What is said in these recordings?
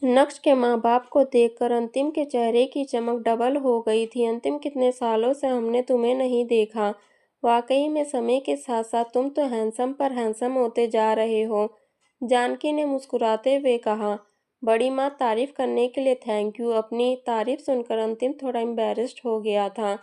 नक्श के माँ बाप को देखकर अंतिम के चेहरे की चमक डबल हो गई थी। अंतिम, कितने सालों से हमने तुम्हें नहीं देखा। वाकई में समय के साथ साथ तुम तो हैंडसम पर हैंडसम होते जा रहे हो, जानकी ने मुस्कुराते हुए कहा। बड़ी माँ, तारीफ करने के लिए थैंक यू। अपनी तारीफ सुनकर अंतिम थोड़ा एम्बेरस्ड हो गया था।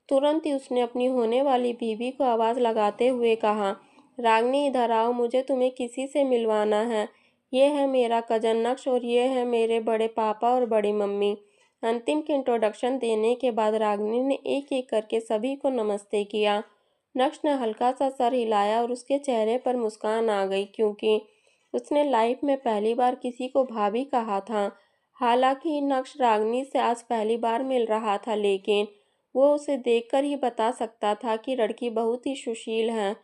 तुरंत ही उसने अपनी होने वाली बीवी को आवाज़ लगाते हुए कहा, रागनी इधर आओ, मुझे तुम्हें किसी से मिलवाना है। ये है मेरा कजन नक्श और ये है मेरे बड़े पापा और बड़ी मम्मी। अंतिम के इंट्रोडक्शन देने के बाद रागिनी ने एक एक करके सभी को नमस्ते किया। नक्श ने हल्का सा सर हिलाया और उसके चेहरे पर मुस्कान आ गई, क्योंकि उसने लाइफ में पहली बार किसी को भाभी कहा था। हालांकि नक्श रागिनी से आज पहली बार मिल रहा था, लेकिन वो उसे देखकर ही बता सकता था कि लड़की बहुत ही सुशील है।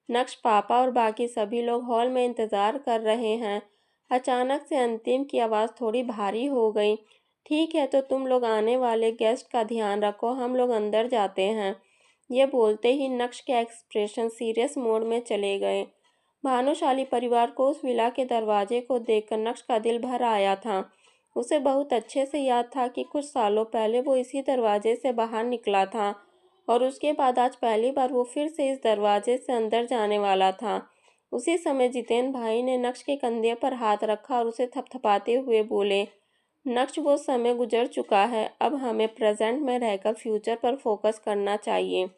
नक्श, पापा और बाकी सभी लोग हॉल में इंतजार कर रहे हैं। अचानक से अंतिम की आवाज़ थोड़ी भारी हो गई। ठीक है, तो तुम लोग आने वाले गेस्ट का ध्यान रखो, हम लोग अंदर जाते हैं। ये बोलते ही नक्श के एक्सप्रेशन सीरियस मोड में चले गए। भानुशाली परिवार को उस विला के दरवाजे को देखकर नक्श का दिल भर आया था। उसे बहुत अच्छे से याद था कि कुछ सालों पहले वो इसी दरवाजे से बाहर निकला था और उसके बाद आज पहली बार वो फिर से इस दरवाजे से अंदर जाने वाला था। उसी समय जितेन भाई ने नक्श के कंधे पर हाथ रखा और उसे थपथपाते हुए बोले, नक्श, वो समय गुजर चुका है, अब हमें प्रेजेंट में रहकर फ्यूचर पर फोकस करना चाहिए।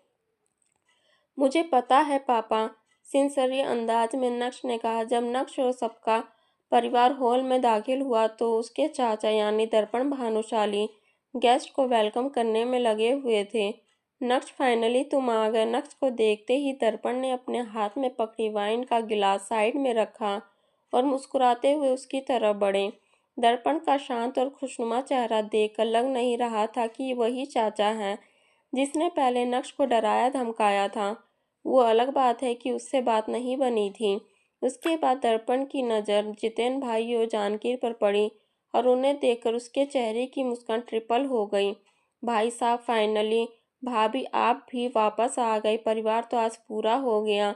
मुझे पता है पापा, सिंसियर अंदाज में नक्श ने कहा। जब नक्श और सबका परिवार हॉल में दाखिल हुआ तो उसके चाचा यानी दर्पण भानुशाली गेस्ट को वेलकम करने में लगे हुए थे। नक्श, फाइनली तुम आ गए। नक्श को देखते ही दर्पण ने अपने हाथ में पकड़ी वाइन का गिलास साइड में रखा और मुस्कुराते हुए उसकी तरफ बढ़े। दर्पण का शांत और खुशनुमा चेहरा देखकर लग नहीं रहा था कि वही चाचा है जिसने पहले नक्श को डराया धमकाया था। वो अलग बात है कि उससे बात नहीं बनी थी। उसके बाद दर्पण की नज़र जितेन भाई और जानकी पर पड़ी और उन्हें देखकर उसके चेहरे की मुस्कान ट्रिपल हो गई। भाई साहब, फाइनली भाभी आप भी वापस आ गए, परिवार तो आज पूरा हो गया।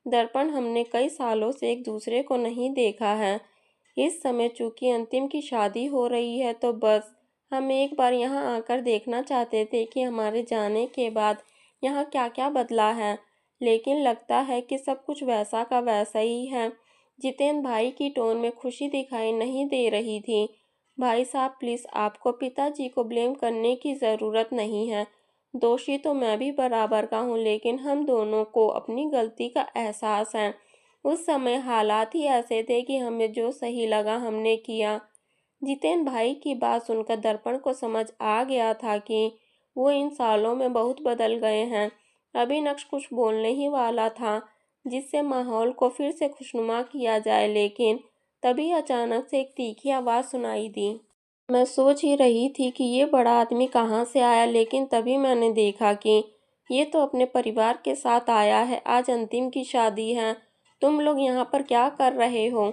दर्पण, हमने कई सालों से एक दूसरे को नहीं देखा है। इस समय चूंकि अंतिम की शादी हो रही है तो बस हम एक बार यहाँ आकर देखना चाहते थे कि हमारे जाने के बाद यहाँ क्या क्या बदला है, लेकिन लगता है कि सब कुछ वैसा का वैसा ही है। जितेन भाई की टोन में खुशी दिखाई नहीं दे रही थी। भाई साहब, प्लीज़, आपको पिताजी को ब्लेम करने की ज़रूरत नहीं है। दोषी तो मैं भी बराबर का हूँ, लेकिन हम दोनों को अपनी गलती का एहसास है। उस समय हालात ही ऐसे थे कि हमें जो सही लगा हमने किया। जितेन भाई की बात सुनकर दर्पण को समझ आ गया था कि वो इन सालों में बहुत बदल गए हैं। अभी नक्श कुछ बोलने ही वाला था जिससे माहौल को फिर से खुशनुमा किया जाए, लेकिन तभी अचानक से एक तीखी आवाज़ सुनाई दी। मैं सोच ही रही थी कि ये बड़ा आदमी कहाँ से आया, लेकिन तभी मैंने देखा कि ये तो अपने परिवार के साथ आया है। आज अंतिम की शादी है। तुम लोग यहाँ पर क्या कर रहे हो?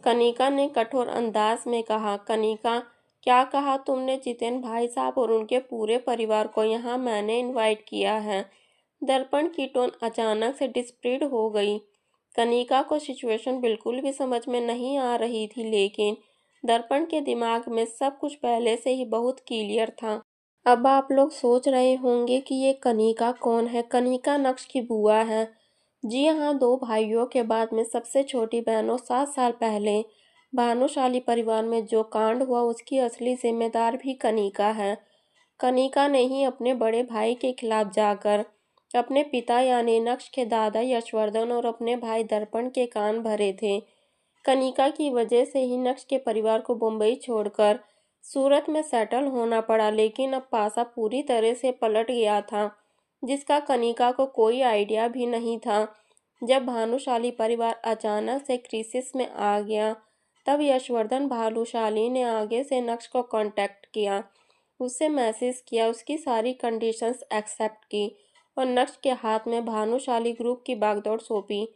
कनिका ने कठोर अंदाज में कहा। कनिका, क्या कहा तुमने? जितेन भाई साहब और उनके पूरे परिवार को यहाँ मैंने इनवाइट किया है। दर्पण की टोन अचानक से डिस्प्रीड हो गई। कनिका को सिचुएशन बिल्कुल भी समझ में नहीं आ रही थी, लेकिन दर्पण के दिमाग में सब कुछ पहले से ही बहुत क्लियर था। अब आप लोग सोच रहे होंगे कि ये कनिका कौन है। कनिका नक्श की बुआ है। जी हाँ, दो भाइयों के बाद में सबसे छोटी बहनों 7 साल पहले भानुशाली परिवार में जो कांड हुआ उसकी असली जिम्मेदार भी कनिका है। कनिका ने ही अपने बड़े भाई के खिलाफ जाकर अपने पिता यानी नक्श के दादा यशवर्धन और अपने भाई दर्पण के कान भरे थे। कनिका की वजह से ही नक्श के परिवार को मुंबई छोड़कर सूरत में सेटल होना पड़ा, लेकिन अब पासा पूरी तरह से पलट गया था, जिसका कनिका को कोई आइडिया भी नहीं था। जब भानुशाली परिवार अचानक से क्रिसिस में आ गया, तब यशवर्धन भानुशाली ने आगे से नक्श को कांटेक्ट किया, उससे मैसेज किया, उसकी सारी कंडीशंस एक्सेप्ट की और नक्श के हाथ में भानुशाली ग्रुप की बागडोर सौंपी,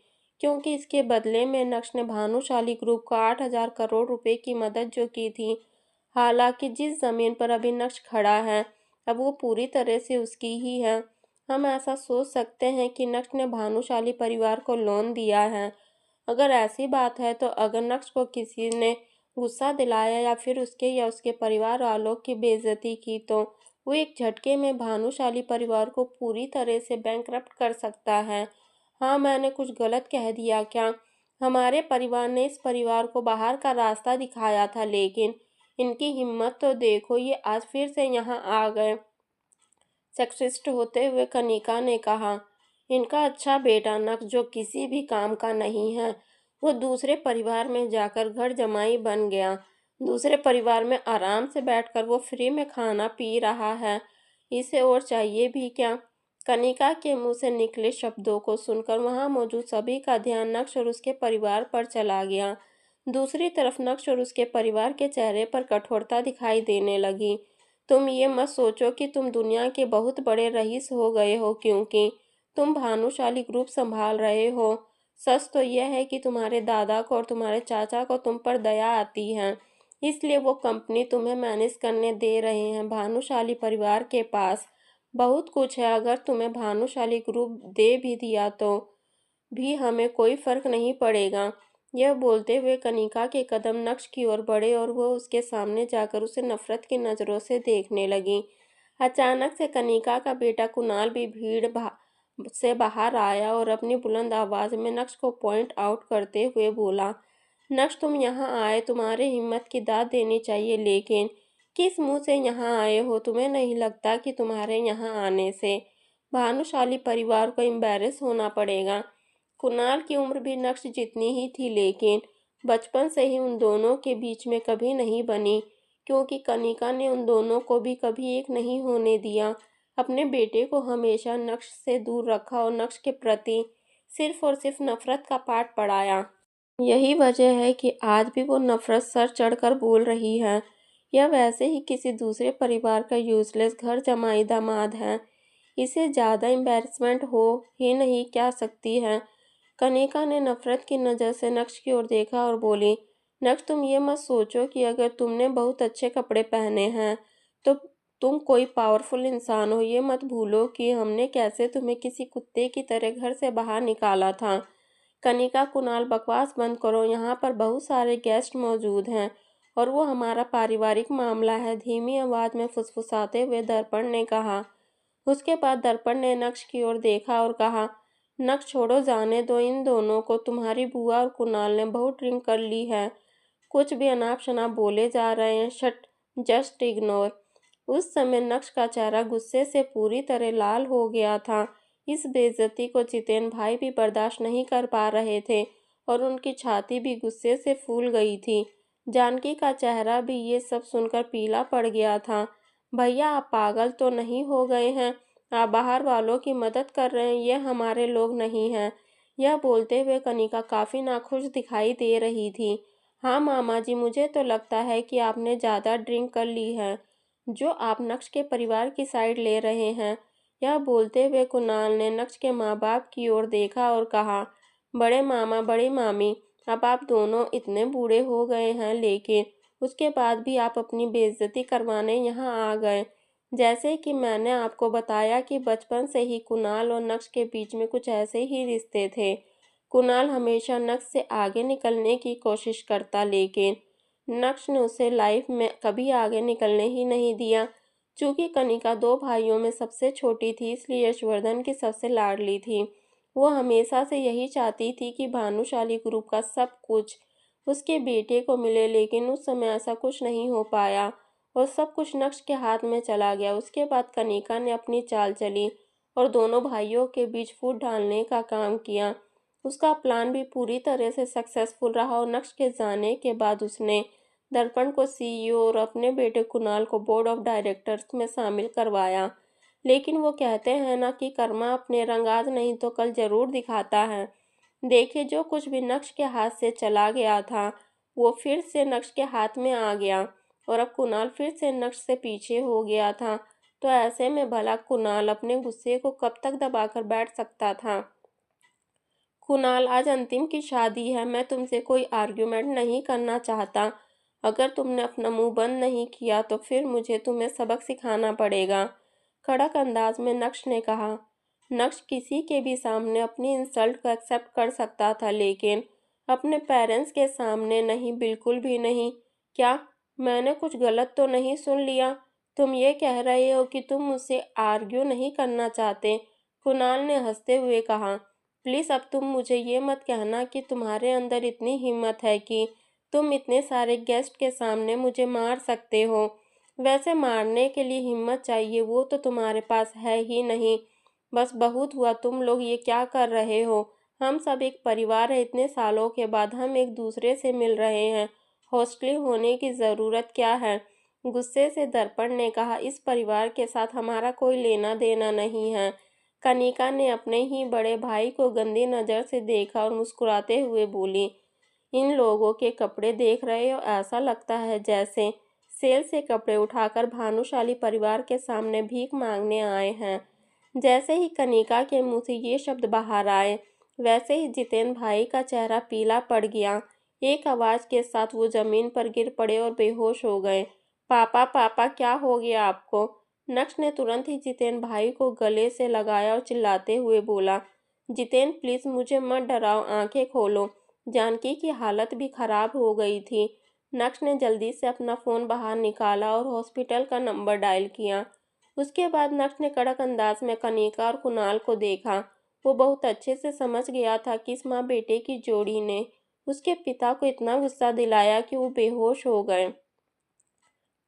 क्योंकि इसके बदले में नक्श ने भानुशाली ग्रुप को 8,000 करोड़ रुपए की मदद जो की थी। हालांकि जिस जमीन पर अभी नक्श खड़ा है अब वो पूरी तरह से उसकी ही है। हम ऐसा सोच सकते हैं कि नक्श ने भानुशाली परिवार को लोन दिया है। अगर ऐसी बात है तो अगर नक्श को किसी ने गुस्सा दिलाया या फिर उसके या उसके परिवार वालों की बेइज्जती की तो वो एक झटके में भानुशाली परिवार को पूरी तरह से बैंकरप्ट कर सकता है। हाँ, मैंने कुछ गलत कह दिया क्या? हमारे परिवार ने इस परिवार को बाहर का रास्ता दिखाया था, लेकिन इनकी हिम्मत तो देखो, ये आज फिर से यहाँ आ गए। सेक्सिस्ट होते हुए कनिका ने कहा, इनका अच्छा बेटा नक्श जो किसी भी काम का नहीं है, वो दूसरे परिवार में जाकर घर जमाई बन गया। दूसरे परिवार में आराम से बैठकर वो फ्री में खाना पी रहा है। इसे और चाहिए भी क्या? कनिका के मुंह से निकले शब्दों को सुनकर वहां मौजूद सभी का ध्यान नक्श और उसके परिवार पर चला गया। दूसरी तरफ नक्श और उसके परिवार के चेहरे पर कठोरता दिखाई देने लगी। तुम ये मत सोचो कि तुम दुनिया के बहुत बड़े रईस हो गए हो क्योंकि तुम भानुशाली ग्रुप संभाल रहे हो। सच तो यह है कि तुम्हारे दादा को और तुम्हारे चाचा को तुम पर दया आती है, इसलिए वो कंपनी तुम्हें मैनेज करने दे रहे हैं। भानुशाली परिवार के पास बहुत कुछ है, अगर तुम्हें भानुशाली ग्रुप दे भी दिया तो भी हमें कोई फर्क नहीं पड़ेगा। यह बोलते हुए कनिका के कदम नक्श की ओर बढ़े और वह उसके सामने जाकर उसे नफरत की नज़रों से देखने लगी। अचानक से कनिका का बेटा कुणाल भी से बाहर आया और अपनी बुलंद आवाज में नक्श को पॉइंट आउट करते हुए बोला, नक्श तुम यहाँ आए, तुम्हारे हिम्मत की दाद देनी चाहिए, लेकिन किस मुंह से यहाँ आए हो? तुम्हें नहीं लगता कि तुम्हारे यहाँ आने से भानुशाली परिवार को एम्बेरस होना पड़ेगा? कुणाल की उम्र भी नक्श जितनी ही थी, लेकिन बचपन से ही उन दोनों के बीच में कभी नहीं बनी, क्योंकि कनिका ने उन दोनों को भी कभी एक नहीं होने दिया। अपने बेटे को हमेशा नक्श से दूर रखा और नक्श के प्रति सिर्फ और सिर्फ नफरत का पाठ पढ़ाया। यही वजह है कि आज भी वो नफरत सर चढ़कर बोल रही है। यह वैसे ही किसी दूसरे परिवार का यूजलेस घर जमाई दामाद है। इसे ज़्यादा एम्बैरेसमेंट हो ही नहीं क्या सकती है। कनिका ने नफरत की नज़र से नक्श की ओर देखा और बोली, नक्श तुम ये मत सोचो कि अगर तुमने बहुत अच्छे कपड़े पहने हैं तो तुम कोई पावरफुल इंसान हो। ये मत भूलो कि हमने कैसे तुम्हें किसी कुत्ते की तरह घर से बाहर निकाला था। कनिका, कुणाल, बकवास बंद करो, यहाँ पर बहुत सारे गेस्ट मौजूद हैं और वो हमारा पारिवारिक मामला है, धीमी आवाज में फुसफुसाते हुए दर्पण ने कहा। उसके बाद दर्पण ने नक्श की ओर देखा और कहा, नक्श छोड़ो, जाने दो इन दोनों को, तुम्हारी बुआ और कुणाल ने बहुत ड्रिंक कर ली है, कुछ भी अनाप शनाप बोले जा रहे हैं, शट, जस्ट इग्नोर। उस समय नक्श का चेहरा गुस्से से पूरी तरह लाल हो गया था। इस बेइज्जती को जितेन भाई भी बर्दाश्त नहीं कर पा रहे थे और उनकी छाती भी गुस्से से फूल गई थी। जानकी का चेहरा भी ये सब सुनकर पीला पड़ गया था। भैया आप पागल तो नहीं हो गए हैं? आप बाहर वालों की मदद कर रहे हैं, ये हमारे लोग नहीं हैं। यह बोलते हुए कनिका काफी नाखुश दिखाई दे रही थी। हाँ मामा जी, मुझे तो लगता है कि आपने ज़्यादा ड्रिंक कर ली है, जो आप नक्श के परिवार की साइड ले रहे हैं। यह बोलते हुए कुणाल ने नक्श के माँ बाप की ओर देखा और कहा, बड़े मामा, बड़ी मामी, अब आप दोनों इतने बूढ़े हो गए हैं, लेकिन उसके बाद भी आप अपनी बेइज्जती करवाने यहाँ आ गए। जैसे कि मैंने आपको बताया कि बचपन से ही कुणाल और नक्श के बीच में कुछ ऐसे ही रिश्ते थे। कुणाल हमेशा नक्श से आगे निकलने की कोशिश करता, लेकिन नक्श ने उसे लाइफ में कभी आगे निकलने ही नहीं दिया। चूंकि कनिका दो भाइयों में सबसे छोटी थी, इसलिए यशवर्धन की सबसे लाडली थी। वो हमेशा से यही चाहती थी कि भानुशाली ग्रुप का सब कुछ उसके बेटे को मिले, लेकिन उस समय ऐसा कुछ नहीं हो पाया और सब कुछ नक्श के हाथ में चला गया। उसके बाद कनिका ने अपनी चाल चली और दोनों भाइयों के बीच फूट डालने का काम किया। उसका प्लान भी पूरी तरह से सक्सेसफुल रहा और नक्श के जाने के बाद उसने दर्पण को सीईओ और अपने बेटे कुणाल को बोर्ड ऑफ डायरेक्टर्स में शामिल करवाया। लेकिन वो कहते हैं ना कि कर्मा अपने रंग आज नहीं तो कल जरूर दिखाता है। देखिए, जो कुछ भी नक्श के हाथ से चला गया था वो फिर से नक्श के हाथ में आ गया और अब कुणाल फिर से नक्श से पीछे हो गया था। तो ऐसे में भला कुणाल अपने गुस्से को कब तक दबाकर बैठ सकता था? कुणाल, आज अंतिम की शादी है, मैं तुमसे कोई आर्ग्यूमेंट नहीं करना चाहता। अगर तुमने अपना मुंह बंद नहीं किया तो फिर मुझे तुम्हें सबक सिखाना पड़ेगा, कड़क अंदाज में नक्श ने कहा। नक्श किसी के भी सामने अपनी इंसल्ट को एक्सेप्ट कर सकता था, लेकिन अपने पेरेंट्स के सामने नहीं, बिल्कुल भी नहीं। क्या मैंने कुछ गलत तो नहीं सुन लिया? तुम ये कह रहे हो कि तुम मुझसे आर्ग्यू नहीं करना चाहते? कुणाल ने हंसते हुए कहा। प्लीज़ अब तुम मुझे ये मत कहना कि तुम्हारे अंदर इतनी हिम्मत है कि तुम इतने सारे गेस्ट के सामने मुझे मार सकते हो। वैसे मारने के लिए हिम्मत चाहिए, वो तो तुम्हारे पास है ही नहीं। बस बहुत हुआ, तुम लोग ये क्या कर रहे हो? हम सब एक परिवार है, इतने सालों के बाद हम एक दूसरे से मिल रहे हैं। हॉस्टली होने की ज़रूरत क्या है? गुस्से से दर्पण ने कहा, इस परिवार के साथ हमारा कोई लेना देना नहीं है। कनिका ने अपने ही बड़े भाई को गंदी नज़र से देखा और मुस्कुराते हुए बोली, इन लोगों के कपड़े देख रहे हो? ऐसा लगता है जैसे सेल से कपड़े उठाकर भानुशाली परिवार के सामने भीख मांगने आए हैं। जैसे ही कनिका के मुंह से ये शब्द बाहर आए, वैसे ही जितेन भाई का चेहरा पीला पड़ गया। एक आवाज के साथ वो जमीन पर गिर पड़े और बेहोश हो गए। पापा पापा, क्या हो गया आपको? नक्श ने तुरंत ही जितेन भाई को गले से लगाया और चिल्लाते हुए बोला, जितेन प्लीज मुझे मत डराओ, आंखें खोलो। जानकी की हालत भी खराब हो गई थी। नक्श ने जल्दी से अपना फ़ोन बाहर निकाला और हॉस्पिटल का नंबर डायल किया। उसके बाद नक्श ने कड़क अंदाज में कनिका और कुणाल को देखा। वो बहुत अच्छे से समझ गया था कि इस माँ बेटे की जोड़ी ने उसके पिता को इतना गुस्सा दिलाया कि वो बेहोश हो गए।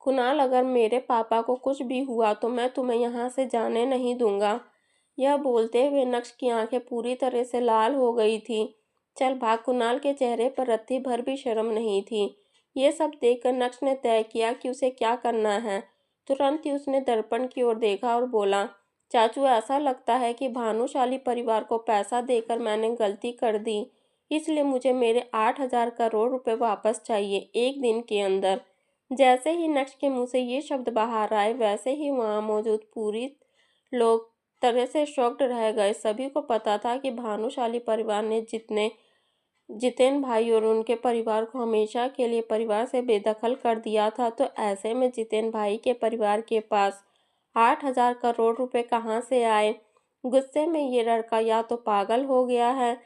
कुणाल, अगर मेरे पापा को कुछ भी हुआ तो मैं तुम्हें यहाँ से जाने नहीं दूंगा। यह बोलते हुए नक्श की आंखें पूरी तरह से लाल हो गई थी। चल भाग। कुणाल के चेहरे पर रत्ती भर भी शर्म नहीं थी। ये सब देखकर नक्श ने तय किया कि उसे क्या करना है। तुरंत ही उसने दर्पण की ओर देखा और बोला, चाचू, ऐसा लगता है कि भानुशाली परिवार को पैसा देकर मैंने गलती कर दी, इसलिए मुझे मेरे 8,000 करोड़ रुपए वापस चाहिए, एक दिन के अंदर। जैसे ही नक्श के मुंह से ये शब्द बाहर आए, वैसे ही वहां मौजूद पूरी लोग तरह से शॉक्ड रह गए। सभी को पता था कि भानुशाली परिवार ने जितेन भाई और उनके परिवार को हमेशा के लिए परिवार से बेदखल कर दिया था। तो ऐसे में जितेन भाई के परिवार के पास 8,000 करोड़ रुपए कहाँ से आए? गुस्से में ये लड़का या तो पागल हो गया है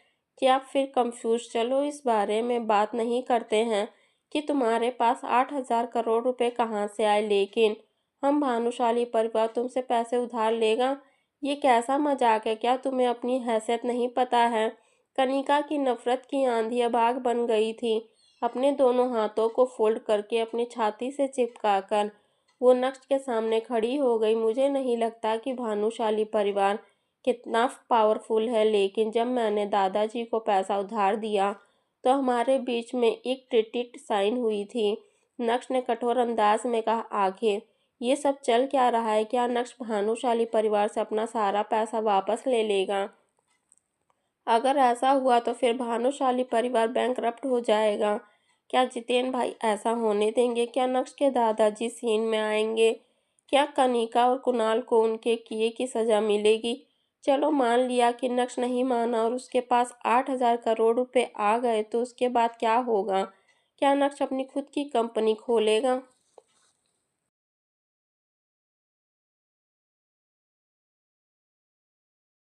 या फिर कंफ्यूज। चलो इस बारे में बात नहीं करते हैं कि तुम्हारे पास 8,000 करोड़ रुपए कहाँ से आए, लेकिन हम भानुशाली परिवार तुमसे पैसे उधार लेगा? ये कैसा मजाक है? क्या तुम्हें अपनी हैसियत नहीं पता है? कनिका की नफरत की आंधी अब आग बन गई थी। अपने दोनों हाथों को फोल्ड करके अपनी छाती से चिपकाकर वो नक्श के सामने खड़ी हो गई। मुझे नहीं लगता कि भानुशाली परिवार कितना पावरफुल है, लेकिन जब मैंने दादाजी को पैसा उधार दिया तो हमारे बीच में एक ट्रीटी साइन हुई थी। नक्श ने कठोर अंदाज में कहा, आखिर ये सब चल क्या रहा है? क्या नक्श भानुशाली परिवार से अपना सारा पैसा वापस ले लेगा? अगर ऐसा हुआ तो फिर भानुशाली परिवार बैंकरप्ट हो जाएगा। क्या जितेन भाई ऐसा होने देंगे? क्या नक्श के दादाजी सीन में आएंगे? क्या कनिका और कुणाल को उनके किए की सजा मिलेगी? चलो मान लिया कि नक्श नहीं माना और उसके पास 8,000 करोड़ रुपए आ गए, तो उसके बाद क्या होगा? क्या नक्श अपनी खुद की कंपनी खोलेगा?